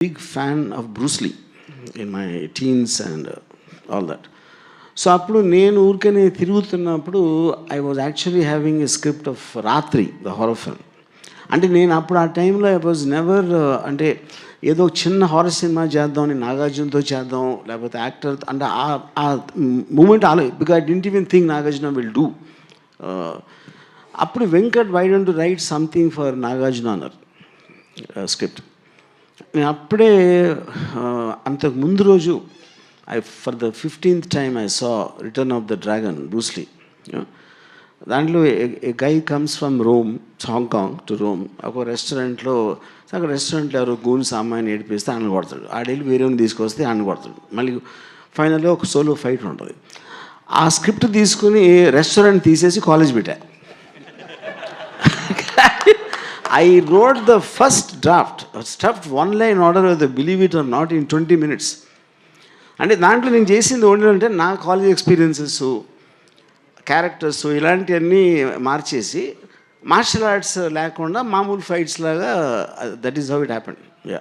big fan of Bruce Lee in my teens and all that. So అప్పుడు నేను ఊరికనే తిరుగుతున్నప్పుడు I was actually having a script of రాత్రి the horror film. అంటే నేను అప్పుడు ఆ టైంలో ఐ వాజ్ నెవర్ అంటే ఏదో చిన్న హారర్ సినిమా చేద్దాం, నాగార్జునతో చేద్దాం, లేకపోతే యాక్టర్ అంటే ఆ moment because I didn't even think Nagarjuna will do. అప్పుడు Venkat why don't write something for Nagarjuna అన్నారు స్క్రిప్ట్. నేను అప్పుడే అంతకు ముందు రోజు for the 15th time I saw return of the dragon Bruce Lee. దాంట్లో a guy comes from Rome, Hong Kong to Rome. ఒక రెస్టారెంట్లో అక్కడ రెస్టారెంట్లో ఎవరో గూన్స్ అమ్మాయిని ఏడిపిస్తే ఆయన కొడతాడు, ఆడెళ్ళి వేరేని తీసుకొస్తే ఆయన కొడతాడు. మళ్ళీ ఫైనల్లో ఒక సోలో ఫైట్ ఉంటుంది. ఆ స్క్రిప్ట్ తీసుకుని రెస్టారెంట్ తీసేసి కాలేజ్ పెట్టా. I wrote the first draft, stuffed one line order with the believe it or not in 20 minutes. అంటే దాంట్లో నేను చేసింది ఏంటంటే నా కాలేజ్ ఎక్స్పీరియన్సెస్, క్యారెక్టర్స్ ఇలాంటివన్నీ మార్చేసి మార్షల్ ఆర్ట్స్ లేకుండా మామూలు ఫైట్స్ లాగా that is how it happened. Yeah.